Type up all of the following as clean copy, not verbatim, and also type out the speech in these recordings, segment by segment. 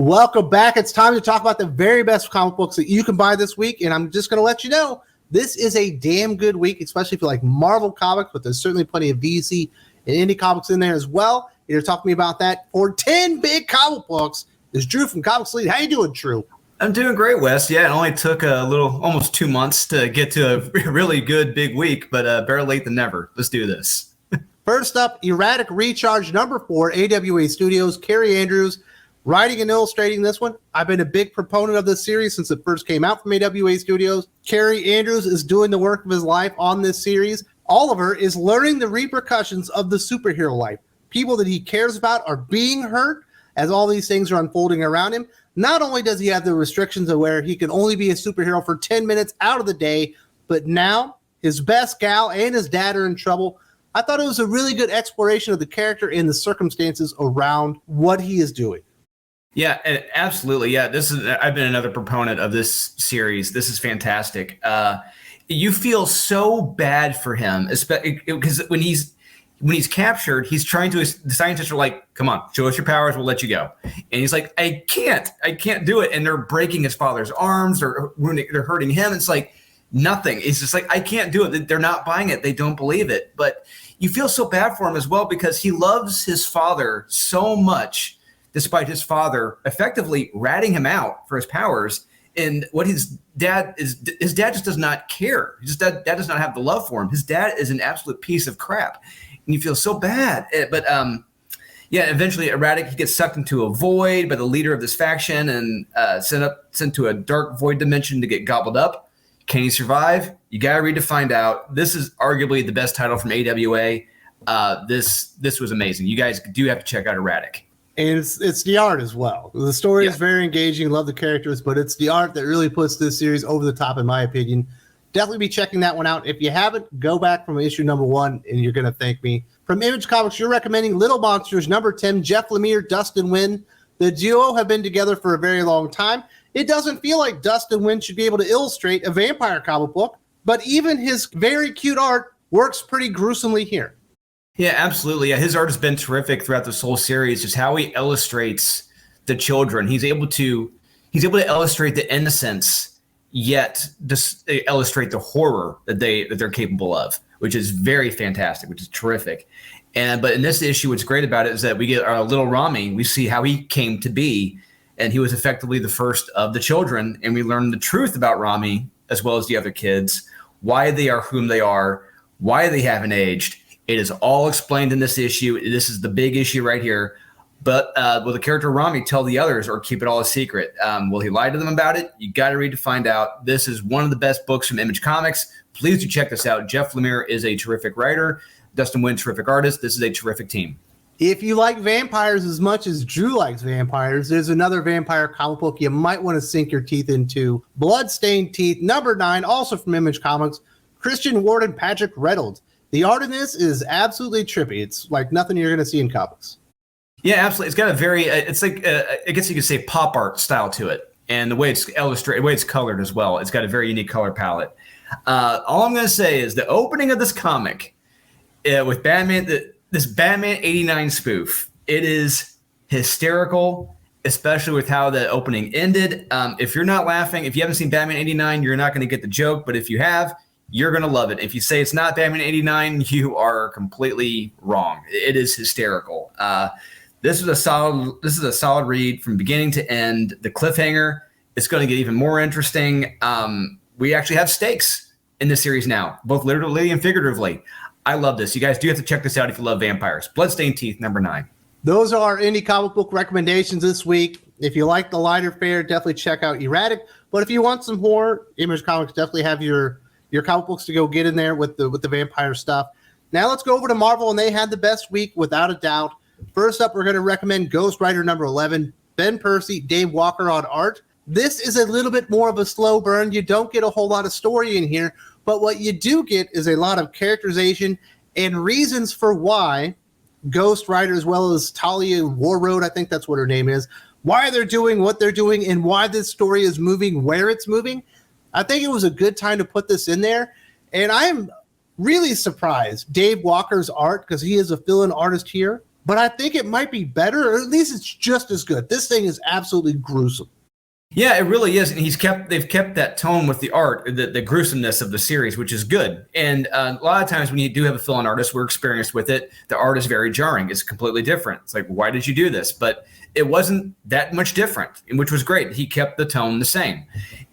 Welcome back. It's time to talk about the very best comic books that you can buy this week. And I'm just going to let you know, this is a damn good week, especially if you like Marvel comics, but there's certainly plenty of VC and indie comics in there as well. You're talking to me about that. For 10 big comic books, is Drew from Comics Lead. How you doing, Drew? I'm doing great, Wes. Yeah, it only took almost 2 months to get to a really good big week, but better late than never. Let's do this. First up, Erratic Recharge number 4, AWA Studios, Carrie Andrews, writing and illustrating this one. I've been a big proponent of this series since it first came out from AWA Studios. Carrie Andrews is doing the work of his life on this series. Oliver is learning the repercussions of the superhero life. People that he cares about are being hurt as all these things are unfolding around him. Not only does he have the restrictions of where he can only be a superhero for 10 minutes out of the day, but now his best gal and his dad are in trouble. I thought it was a really good exploration of the character and the circumstances around what he is doing. Yeah, absolutely. Yeah, I've been another proponent of this series. This is fantastic. You feel so bad for him, because when he's captured, he's trying to. The scientists are like, "Come on, show us your powers. We'll let you go." And he's like, "I can't do it." And they're breaking his father's arms. They're hurting him. It's like nothing. It's just like, I can't do it. They're not buying it. They don't believe it. But you feel so bad for him as well because he loves his father so much, despite his father effectively ratting him out for his powers. And what his dad just does not care. Dad does not have the love for him. His dad is an absolute piece of crap. And you feel so bad. But eventually Erratic, he gets sucked into a void by the leader of this faction and sent to a dark void dimension to get gobbled up. Can he survive? You got to read to find out. This is arguably the best title from AWA. This was amazing. You guys do have to check out Erratic. And it's the art as well. The story is very engaging. Love the characters, but it's the art that really puts this series over the top, in my opinion. Definitely be checking that one out. If you haven't, go back from issue number 1, and you're going to thank me. From Image Comics, you're recommending Little Monsters number 10, Jeff Lemire, Dustin Nguyen. The duo have been together for a very long time. It doesn't feel like Dustin Nguyen should be able to illustrate a vampire comic book, but even his very cute art works pretty gruesomely here. Yeah, absolutely. Yeah, his art has been terrific throughout this whole series. Just how he illustrates the children. He's able to illustrate the innocence, yet just illustrate the horror that they're capable of, which is very fantastic, which is terrific. But in this issue, what's great about it is that we get our little Rami. We see how he came to be, and he was effectively the first of the children. And we learn the truth about Rami as well as the other kids, why they are whom they are, why they haven't aged. It is all explained in this issue. This is the big issue right here. But will the character Rami tell the others or keep it all a secret? Will he lie to them about it? You got to read to find out. This is one of the best books from Image Comics. Please do check this out. Jeff Lemire is a terrific writer. Dustin Nguyen, terrific artist. This is a terrific team. If you like vampires as much as Drew likes vampires, there's another vampire comic book you might want to sink your teeth into. Bloodstained Teeth, number 9, also from Image Comics. Christian Ward and Patrick Reynolds. The art in this is absolutely trippy. It's like nothing you're going to see in comics. Yeah, absolutely. It's got a very, it's like, I guess you could say pop art style to it. And the way it's illustrated, the way it's colored as well. It's got a very unique color palette. All I'm going to say is the opening of this comic with Batman, this Batman 89 spoof, it is hysterical, especially with how the opening ended. If you're not laughing, if you haven't seen Batman 89, you're not going to get the joke. But if you have, you're going to love it. If you say it's not Batman 89, you are completely wrong. It is hysterical. This is a solid read from beginning to end. The cliffhanger, it's going to get even more interesting. We actually have stakes in this series now, both literally and figuratively. I love this. You guys do have to check this out if you love vampires. Bloodstained Teeth, number 9. Those are our indie comic book recommendations this week. If you like the lighter fare, definitely check out Erratic. But if you want some horror, Image Comics definitely have your comic books to go get in there with the vampire stuff. Now let's go over to Marvel, and they had the best week without a doubt. First up, we're going to recommend Ghost Rider number 11, Ben Percy, Dave Walker on art. This is a little bit more of a slow burn. You don't get a whole lot of story in here, but what you do get is a lot of characterization and reasons for why Ghost Rider, as well as Talia Warroad, I think that's what her name is, why they're doing what they're doing and why this story is moving where it's moving. I think it was a good time to put this in there. And I'm really surprised Dave Walker's art, because he is a fill-in artist here, but I think it might be better, or at least it's just as good. This thing is absolutely gruesome. Yeah, it really is, and they've kept that tone with the art, the gruesomeness of the series, which is good. And a lot of times when you do have a fill-in artist, we're experienced with it. The art is very jarring. It's completely different. It's like, why did you do this? But it wasn't that much different, which was great. He kept the tone the same,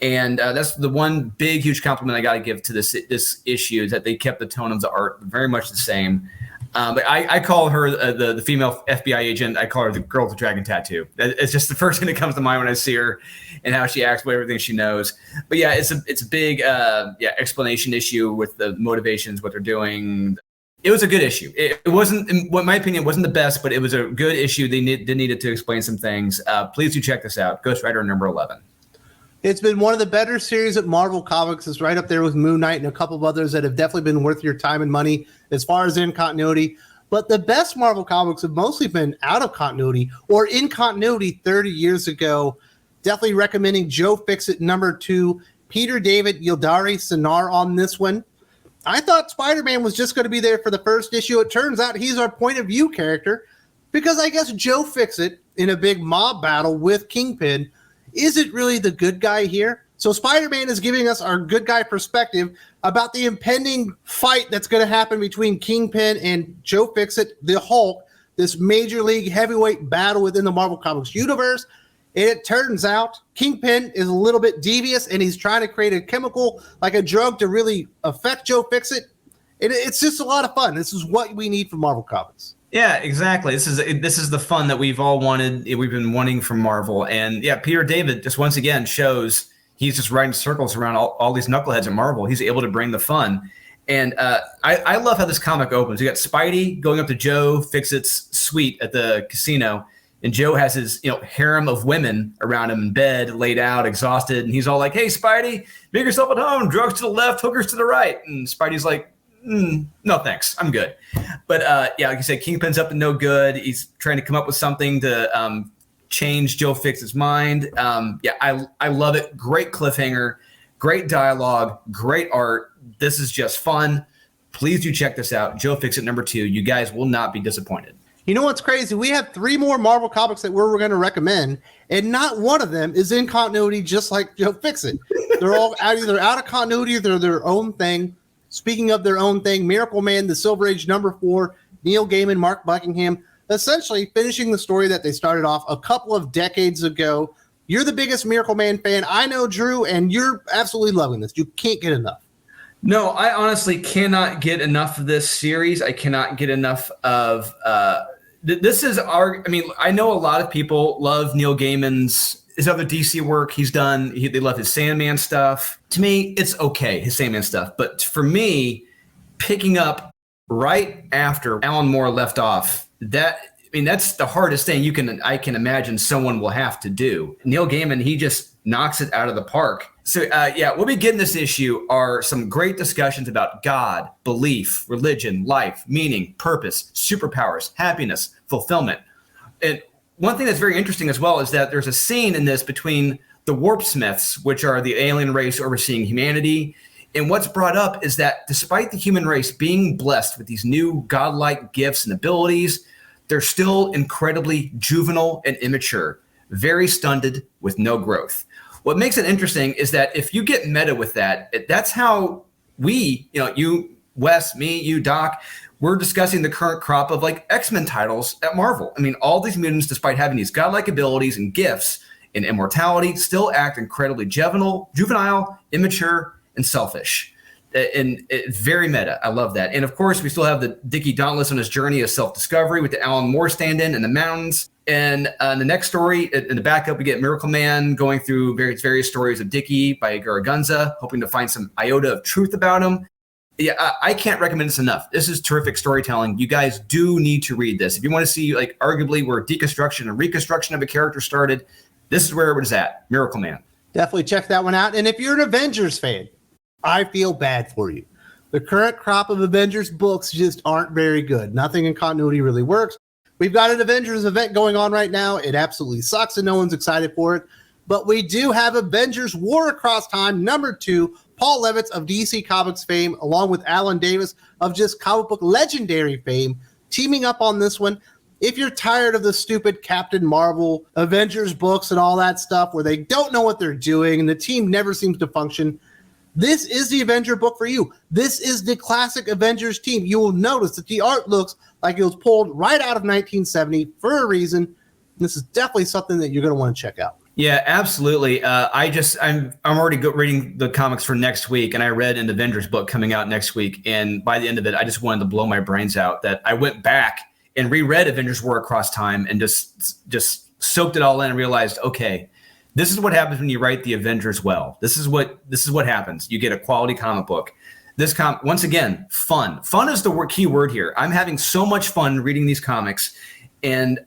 and that's the one big, huge compliment I got to give to this issue, is that they kept the tone of the art very much the same. But I call her the female FBI agent. I call her the girl with the dragon tattoo. It's just the first thing that comes to mind when I see her and how she acts with everything she knows. But yeah, it's a big explanation issue with the motivations, what they're doing. It was a good issue. It wasn't, in my opinion, it wasn't the best, but it was a good issue. They needed to explain some things. Please do check this out. Ghost Rider number 11. It's been one of the better series at Marvel Comics. It's right up there with Moon Knight and a couple of others that have definitely been worth your time and money as far as in continuity. But the best Marvel Comics have mostly been out of continuity or in continuity 30 years ago. Definitely recommending Joe Fixit number 2, Peter David Yildari Sinar on this one. I thought Spider-Man was just going to be there for the first issue. It turns out he's our point of view character, because I guess Joe Fixit, in a big mob battle with Kingpin, isn't really the good guy here. So Spider-Man is giving us our good guy perspective about the impending fight that's going to happen between Kingpin and Joe Fixit, the Hulk, this major league heavyweight battle within the Marvel Comics universe. And it turns out Kingpin is a little bit devious, and he's trying to create a chemical, like a drug, to really affect Joe Fixit. It's just a lot of fun. This is what we need from Marvel Comics. Yeah, exactly. This is the fun that we've all wanted. We've been wanting from Marvel. And yeah, Peter David just once again shows he's just riding circles around all these knuckleheads at Marvel. He's able to bring the fun. And I love how this comic opens. You got Spidey going up to Joe Fixit's suite at the casino, and Joe has his harem of women around him in bed, laid out, exhausted, and he's all like, "Hey, Spidey, make yourself at home. Drugs to the left, hookers to the right." And Spidey's like, "No, thanks. I'm good." But like I said, Kingpin's up to no good. He's trying to come up with something to change Joe Fixit's mind. I love it. Great cliffhanger, great dialogue, great art. This is just fun. Please do check this out. Joe Fixit number 2. You guys will not be disappointed. You know what's crazy? We have 3 more Marvel comics that we're going to recommend, and not one of them is in continuity, just like Joe Fixit. They're all either out of continuity or they're their own thing. Speaking of their own thing, Miracleman, the Silver Age number 4, Neil Gaiman, Mark Buckingham, essentially finishing the story that they started off a couple of decades ago. You're the biggest Miracleman fan I know, Drew, and you're absolutely loving this. You can't get enough. No, I honestly cannot get enough of this series. I cannot get enough of this is I know a lot of people love Neil Gaiman's his other DC work he's done. They love his Sandman stuff. To me, it's okay, his Sandman stuff. But for me, picking up right after Alan Moore left off, that's the hardest thing I can imagine someone will have to do. Neil Gaiman, he just knocks it out of the park. So what we get in this issue are some great discussions about God, belief, religion, life, meaning, purpose, superpowers, happiness, fulfillment. And one thing that's very interesting as well is that there's a scene in this between the Warp Smiths, which are the alien race overseeing humanity. And what's brought up is that despite the human race being blessed with these new godlike gifts and abilities, they're still incredibly juvenile and immature, very stunted with no growth. What makes it interesting is that if you get meta with that, that's how we, you, Wes, me, you, Doc, we're discussing the current crop of like X-Men titles at Marvel. I mean, all these mutants, despite having these godlike abilities and gifts and immortality, still act incredibly juvenile, immature, and selfish. And very meta. I love that. And of course, we still have the Dickie Dauntless on his journey of self-discovery with the Alan Moore stand-in in the mountains. And the next story, in the backup, we get Miracleman going through various stories of Dickie by Garagunza, hoping to find some iota of truth about him. Yeah, I can't recommend this enough. This is terrific storytelling. You guys do need to read this. If you want to see, arguably where deconstruction and reconstruction of a character started, this is where it was at, Miracleman. Definitely check that one out. And if you're an Avengers fan, I feel bad for you. The current crop of Avengers books just aren't very good. Nothing in continuity really works. We've got an Avengers event going on right now. It absolutely sucks and no one's excited for it. But we do have Avengers War Across Time, number 2, Paul Levitz of DC Comics fame, along with Alan Davis of just comic book legendary fame, teaming up on this one. If you're tired of the stupid Captain Marvel, Avengers books and all that stuff where they don't know what they're doing and the team never seems to function, this is the Avenger book for you. This is the classic Avengers team. You will notice that the art looks like it was pulled right out of 1970 for a reason. This is definitely something that you're going to want to check out. Yeah, absolutely. I'm already reading the comics for next week, and I read an Avengers book coming out next week. And by the end of it, I just wanted to blow my brains out that I went back and reread Avengers War Across Time and just soaked it all in and realized, okay, this is what happens when you write the Avengers well. This is what happens. You get a quality comic book. Once again, fun. Fun is the key word here. I'm having so much fun reading these comics. And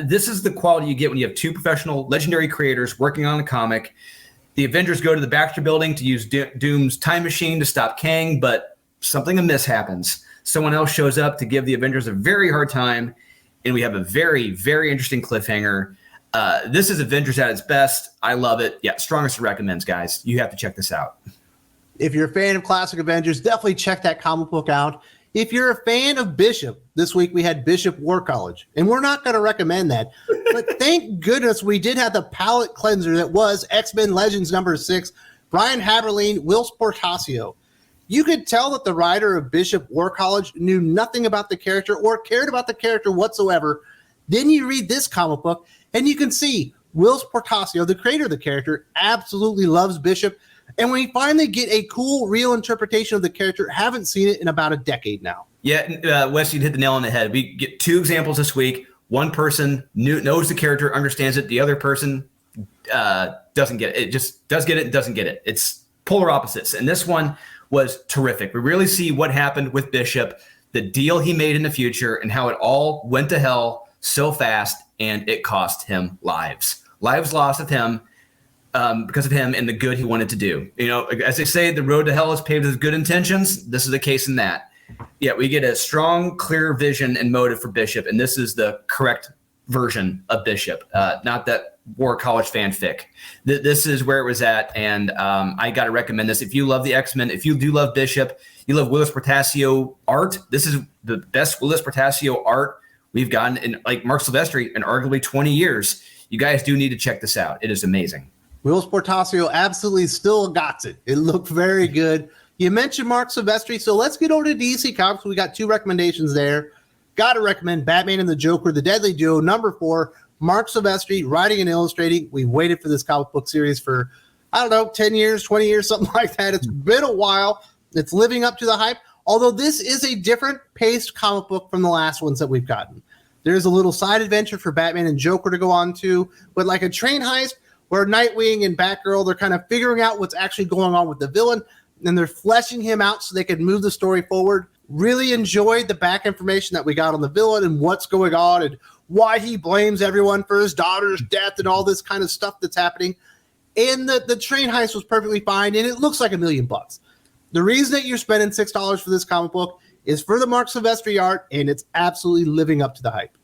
this is the quality you get when you have two professional, legendary creators working on a comic. The Avengers go to the Baxter Building to use Doom's time machine to stop Kang, but something amiss happens. Someone else shows up to give the Avengers a very hard time, and we have a very, very interesting cliffhanger. This is Avengers at its best. I love it. Yeah, strongest recommends, guys. You have to check this out. If you're a fan of classic Avengers, definitely check that comic book out. If you're a fan of Bishop, this week we had Bishop War College, and we're not going to recommend that. But thank goodness we did have the palate cleanser that was X-Men Legends #6, Brian Haberline, Will Portasio. You could tell that the writer of Bishop War College knew nothing about the character or cared about the character whatsoever. Then you read this comic book, and you can see Will Portasio, the creator of the character, absolutely loves Bishop. And we finally get a cool, real interpretation of the character. Haven't seen it in about a decade now. Yeah, Wes, you hit the nail on the head. We get two examples this week. One person knows the character, understands it. The other person doesn't get it. It just does get it and doesn't get it. It's polar opposites. And this one was terrific. We really see what happened with Bishop, the deal he made in the future, and how it all went to hell so fast, and it cost him lives. Lives lost of him. Because of him and the good he wanted to do. You know, as they say, the road to hell is paved with good intentions. This is the case in that. Yeah, we get a strong, clear vision and motive for Bishop, and this is the correct version of Bishop, not that War College fanfic. This is where it was at, and I got to recommend this. If you love the X-Men, if you do love Bishop, you love Willis Portasio art, this is the best Willis Portasio art we've gotten in, like, Mark Silvestri in arguably 20 years. You guys do need to check this out. It is amazing. Will Portasio absolutely still got it. It looked very good. You mentioned Mark Silvestri, so let's get over to DC Comics. We got two recommendations there. Got to recommend Batman and the Joker, The Deadly Duo, #4. Mark Silvestri, writing and illustrating. We waited for this comic book series for, 10 years, 20 years, something like that. It's been a while. It's living up to the hype, although this is a different paced comic book from the last ones that we've gotten. There's a little side adventure for Batman and Joker to go on to, but like a train heist, where Nightwing and Batgirl, they're kind of figuring out what's actually going on with the villain, and they're fleshing him out so they can move the story forward. Really enjoyed the back information that we got on the villain and what's going on and why he blames everyone for his daughter's death and all this kind of stuff that's happening. And the train heist was perfectly fine, and it looks like $1 million. The reason that you're spending $6 for this comic book is for the Mark Silvestri art, and it's absolutely living up to the hype.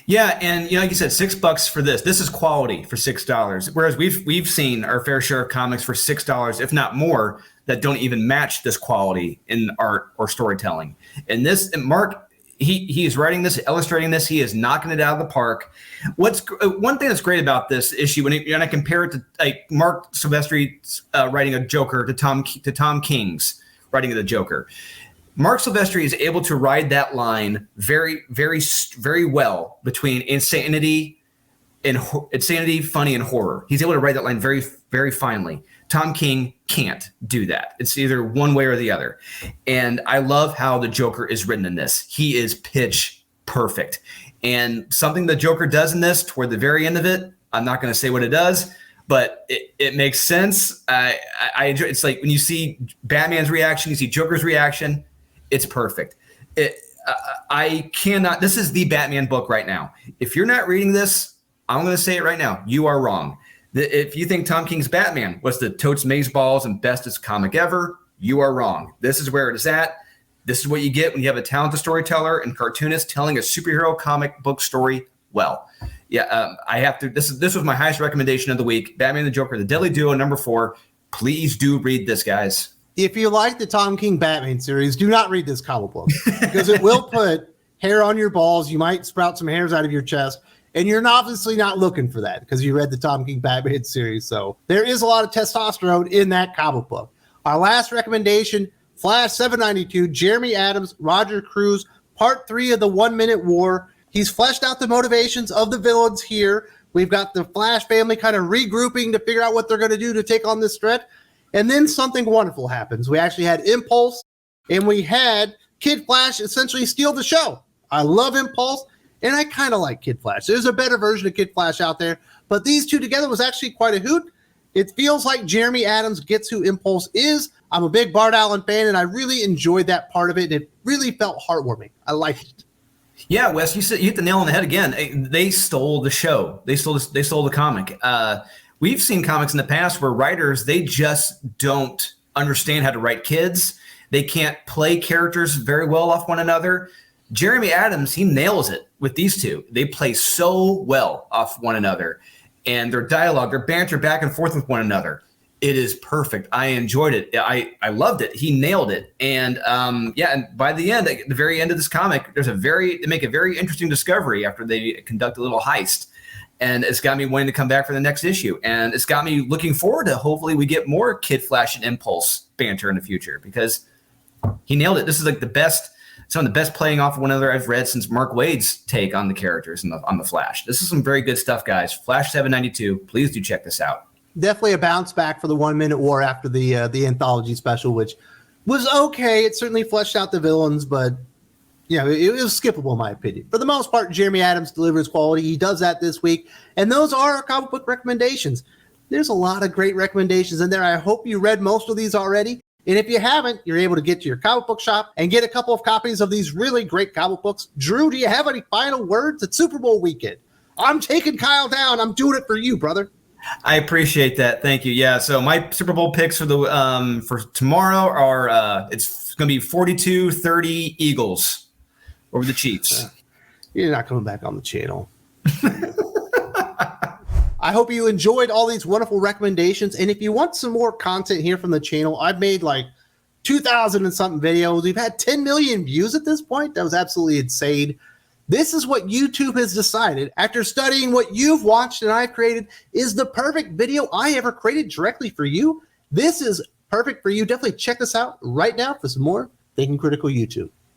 Yeah, and like you said, $6 for this. This is quality for $6. Whereas we've seen our fair share of comics for $6, if not more, that don't even match this quality in art or storytelling. And Mark, he is writing this, illustrating this. He is knocking it out of the park. One thing that's great about this issue when I compare it to like Mark Silvestri's writing a Joker to Tom King's writing of the Joker. Mark Silvestri is able to ride that line very, very, very well between insanity, funny, and horror. He's able to ride that line very, very finely. Tom King can't do that. It's either one way or the other. And I love how the Joker is written in this. He is pitch perfect. And something the Joker does in this toward the very end of it, I'm not going to say what it does, but it makes sense. I enjoy. It's like when you see Batman's reaction, you see Joker's reaction. It's perfect. I cannot. This is the Batman book right now. If you're not reading this, I'm going to say it right now. You are wrong. If you think Tom King's Batman was the totes maze balls and bestest comic ever, you are wrong. This is where it is at. This is what you get when you have a talented storyteller and cartoonist telling a superhero comic book story well. Yeah, I have to. This was my highest recommendation of the week. Batman and the Joker, The Deadly Duo, #4. Please do read this, guys. If you like the Tom King Batman series, do not read this comic book because it will put hair on your balls. You might sprout some hairs out of your chest. And you're obviously not looking for that because you read the Tom King Batman series. So there is a lot of testosterone in that comic book. Our last recommendation, Flash 792, Jeremy Adams, Roger Cruz, part 3 of the 1 Minute War. He's fleshed out the motivations of the villains here. We've got the Flash family kind of regrouping to figure out what they're going to do to take on this threat. And then something wonderful happens. We actually had Impulse, and we had Kid Flash essentially steal the show. I love Impulse. And I kind of like Kid Flash. There's a better version of Kid Flash out there, but these two together was actually quite a hoot. It feels like Jeremy Adams gets who Impulse is. I'm a big Bart Allen fan, and I really enjoyed that part of it, and it really felt heartwarming. I liked it. Yeah, Wes, you hit the nail on the head again. They stole the show. They stole the comic. We've seen comics in the past where writers, they just don't understand how to write kids. They can't play characters very well off one another. Jeremy Adams, he nails it with these two. They play so well off one another, and their dialogue, their banter back and forth with one another. It is perfect. I enjoyed it. I loved it. He nailed it. And and by the end, at the very end of this comic, they make a very interesting discovery after they conduct a little heist. And it's got me wanting to come back for the next issue. And it's got me looking forward to hopefully we get more Kid Flash and Impulse banter in the future because he nailed it. This is like some of the best playing off of one another I've read since Mark Waid's take on the characters on the Flash. This is some very good stuff, guys. Flash 792. Please do check this out. Definitely a bounce back for the 1 Minute War after the anthology special, which was okay. It certainly fleshed out the villains, but it was skippable in my opinion. For the most part, Jeremy Adams delivers quality. He does that this week, and those are our comic book recommendations. There's a lot of great recommendations in there. I hope you read most of these already. And if you haven't, you're able to get to your comic book shop and get a couple of copies of these really great comic books. Drew, do you have any final words? It's Super Bowl weekend. I'm taking Kyle down. I'm doing it for you, brother. I appreciate that. Thank you. Yeah. So my Super Bowl picks for the for tomorrow are it's going to be 42-30 Eagles over the Chiefs. You're not coming back on the channel. I hope you enjoyed all these wonderful recommendations. And if you want some more content here from the channel, I've made like 2,000 and something videos. We've had 10 million views at this point. That was absolutely insane. This is what YouTube has decided after studying what you've watched and I've created is the perfect video I ever created directly for you. This is perfect for you. Definitely check this out right now for some more Thinking Critical YouTube.